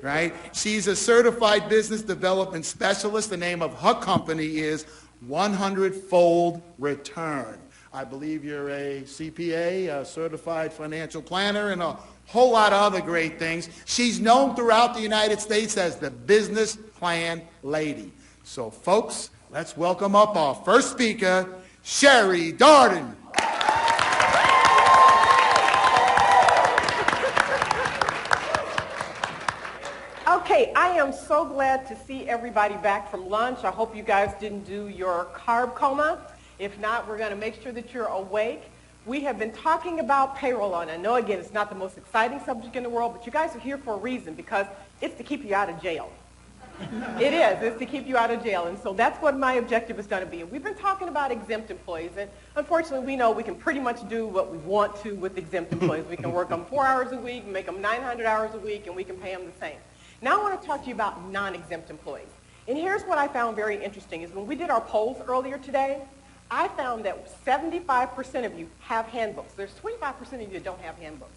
right? She's a certified business development specialist. The name of her company is 100-Fold Return. I believe you're a CPA, a certified financial planner, and a whole lot of other great things. She's known throughout the United States as the business plan lady. So folks, let's welcome up our first speaker, Sherry Darden. Okay, I am so glad to see everybody back from lunch. I hope you guys didn't do your carb coma. If not, we're going to make sure that you're awake. We have been talking about payroll, and I know, again, it's not the most exciting subject in the world, but you guys are here for a reason, because it's to keep you out of jail. It is. It's to keep you out of jail, and so that's what my objective is going to be. And we've been talking about exempt employees, and unfortunately, we know we can pretty much do what we want to with exempt employees. We can work them 4 hours a week, make them 900 hours a week, and we can pay them the same. Now I want to talk to you about non-exempt employees. And here's what I found very interesting is when we did our polls earlier today, I found that 75% of you have handbooks. There's 25% of you that don't have handbooks.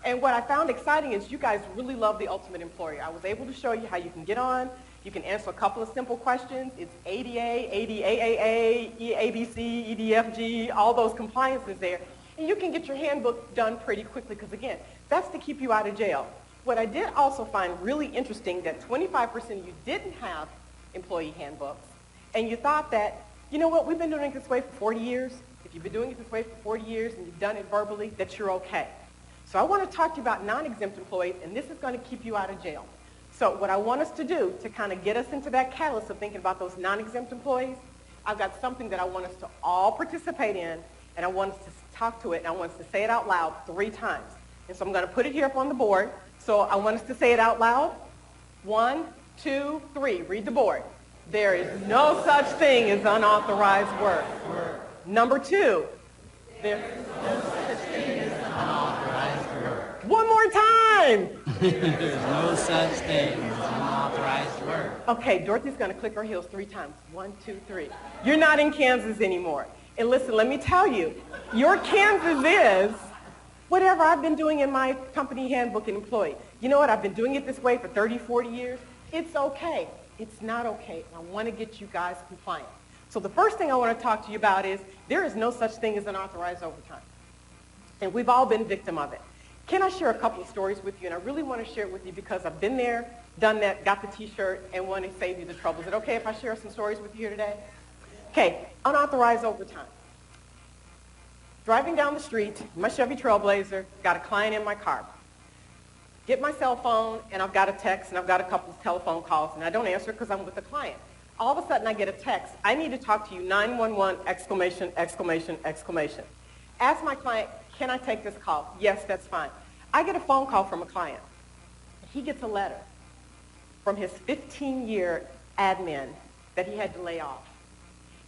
And what I found exciting is you guys really love the Ultimate Employer. I was able to show you how you can get on. You can answer a couple of simple questions. It's ADA, ADAAA, ABC, EDFG, all those compliances there. And you can get your handbook done pretty quickly because, again, that's to keep you out of jail. What I did also find really interesting that 25% of you didn't have employee handbooks, and you thought that, you know what, we've been doing it this way for 40 years. If you've been doing it this way for 40 years and you've done it verbally, that you're okay. So I want to talk to you about non-exempt employees, and this is going to keep you out of jail. So what I want us to do to kind of get us into that catalyst of thinking about those non-exempt employees, I've got something that I want us to all participate in, and I want us to talk to it, and I want us to say it out loud 3 times. And so I'm going to put it here up on the board. So I want us to say it out loud. 1, 2, 3. Read the board. There is no such thing as unauthorized work. Number 2. There is no such thing as unauthorized work. One more time. There's no such thing as unauthorized work. Okay, Dorothy's going to click her heels 3 times. 1, 2, 3. You're not in Kansas anymore. And listen, let me tell you, your Kansas is whatever I've been doing in my company handbook and employee. You know what? I've been doing it this way for 30, 40 years. It's okay. It's not okay. And I want to get you guys compliant. So the first thing I want to talk to you about is there is no such thing as unauthorized overtime. And we've all been victim of it. Can I share a couple of stories with you? And I really want to share it with you because I've been there, done that, got the T-shirt, and want to save you the trouble. Is it okay if I share some stories with you here today? Okay, unauthorized overtime. Driving down the street, my Chevy Trailblazer, got a client in my car. Get my cell phone, and I've got a text, and I've got a couple of telephone calls, and I don't answer because I'm with the client. All of a sudden, I get a text. I need to talk to you, 911, exclamation, exclamation, exclamation. Ask my client, can I take this call? Yes, that's fine. I get a phone call from a client. He gets a letter from his 15-year admin that he had to lay off.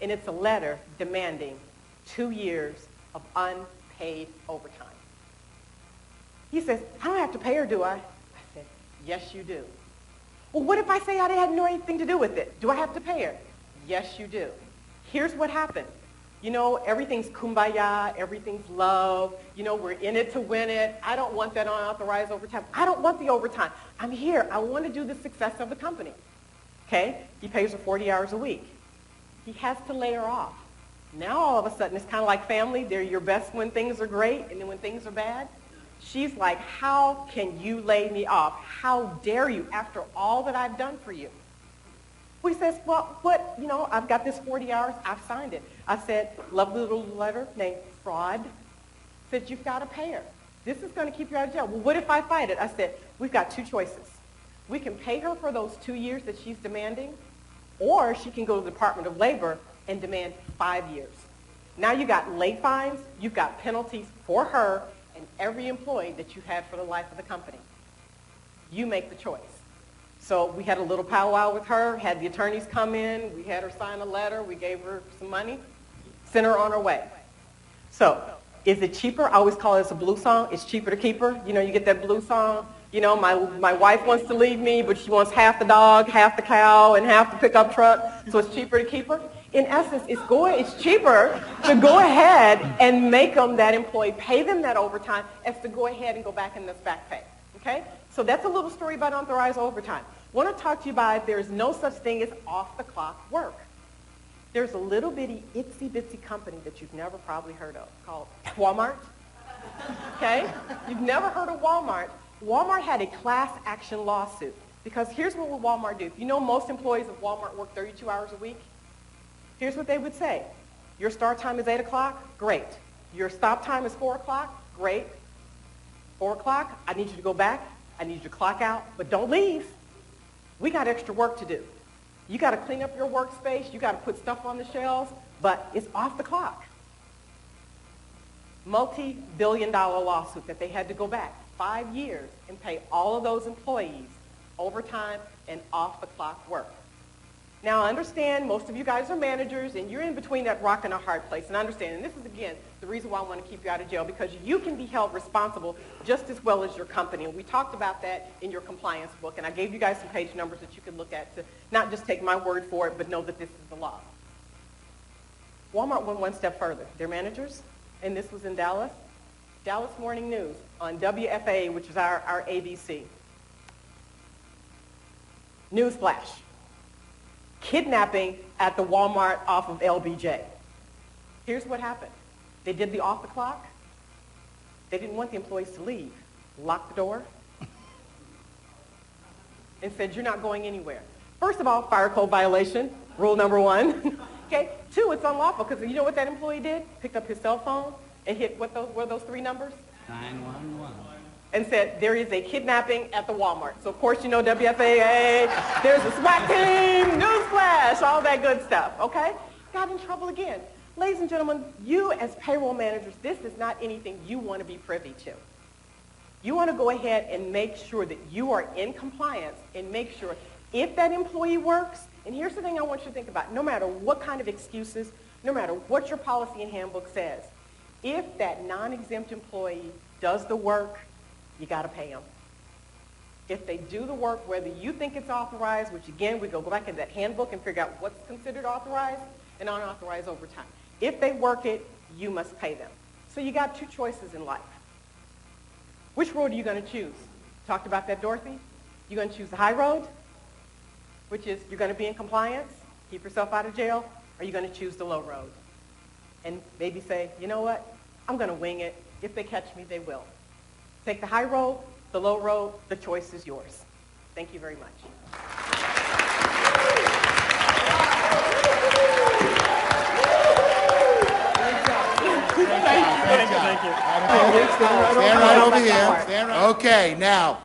And it's a letter demanding 2 years of unpaid overtime. He says, I don't have to pay her, do I? I said, yes, you do. Well, what if I say I didn't have anything to do with it? Do I have to pay her? Yes, you do. Here's what happened. You know, everything's kumbaya, everything's love. You know, we're in it to win it. I don't want that unauthorized overtime. I don't want the overtime. I'm here. I want to do the success of the company. Okay? He pays her 40 hours a week. He has to lay her off. Now all of a sudden it's kind of like family. They're your best when things are great, and then when things are bad, she's like, how can you lay me off? How dare you after all that I've done for you? He says, well, what, you know, I've got this 40 hours. I've signed it. I said, lovely little letter named fraud. Said, you've got to pay her. This is going to keep you out of jail. Well, what if I fight it? I said, we've got 2 choices. We can pay her for those 2 years that she's demanding, or she can go to the Department of Labor and demand 5 years. Now you got late fines, you've got penalties for her and every employee that you had for the life of the company. You make the choice. So we had a little powwow with her, had the attorneys come in, we had her sign a letter, we gave her some money, sent her on her way. So is it cheaper? I always call it a blue song. It's cheaper to keep her. You know, you get that blue song. You know, my wife wants to leave me, but she wants half the dog, half the cow, and half the pickup truck, so it's cheaper to keep her. In essence, it's cheaper to go ahead and make them, that employee, pay them that overtime as to go ahead and go back in this back pay. Okay? So that's a little story about unauthorized overtime. I want to talk to you about there's no such thing as off-the-clock work. There's a little bitty, itsy-bitsy company that you've never probably heard of called Walmart. Okay? You've never heard of Walmart. Walmart had a class action lawsuit because here's what would Walmart do. If you know most employees of Walmart work 32 hours a week, here's what they would say. Your start time is 8 o'clock? Great. Your stop time is 4 o'clock? Great. 4 o'clock, I need you to go back. I need you to clock out, but don't leave. We got extra work to do. You got to clean up your workspace. You got to put stuff on the shelves, but it's off the clock. Multi-billion-dollar lawsuit that they had to go back 5 years and pay all of those employees overtime and off-the-clock work. Now, I understand most of you guys are managers, and you're in between that rock and a hard place. And I understand, and this is, again, the reason why I want to keep you out of jail, because you can be held responsible just as well as your company. And we talked about that in your compliance book, and I gave you guys some page numbers that you could look at to not just take my word for it, but know that this is the law. Walmart went one step further. Their managers, and this was in Dallas, Dallas Morning News on WFA, which is our ABC. Newsflash. Kidnapping at the Walmart off of LBJ. Here's what happened. They did the off the clock. They didn't want the employees to leave. Locked the door and said, you're not going anywhere. First of all, fire code violation, rule number 1. Okay. 2, it's unlawful because you know what that employee did? Picked up his cell phone and hit what were those 3 numbers? 911. And said, there is a kidnapping at the Walmart. So, of course, you know WFAA, there's a SWAT team, newsflash, all that good stuff, okay? Got in trouble again. Ladies and gentlemen, you as payroll managers, this is not anything you want to be privy to. You want to go ahead and make sure that you are in compliance and make sure if that employee works, and here's the thing I want you to think about, no matter what kind of excuses, no matter what your policy and handbook says, if that non-exempt employee does the work, you got to pay them. If they do the work, whether you think it's authorized, which again, we go back in that handbook and figure out what's considered authorized and unauthorized overtime. If they work it, you must pay them. So you got 2 choices in life. Which road are you going to choose? Talked about that, Dorothy? You're going to choose the high road, which is you're going to be in compliance, keep yourself out of jail, or you're going to choose the low road and maybe say, you know what, I'm going to wing it. If they catch me, they will. Take the high road, the low road, the choice is yours. Thank you very much. Thank you. Stand right over here. Okay, now.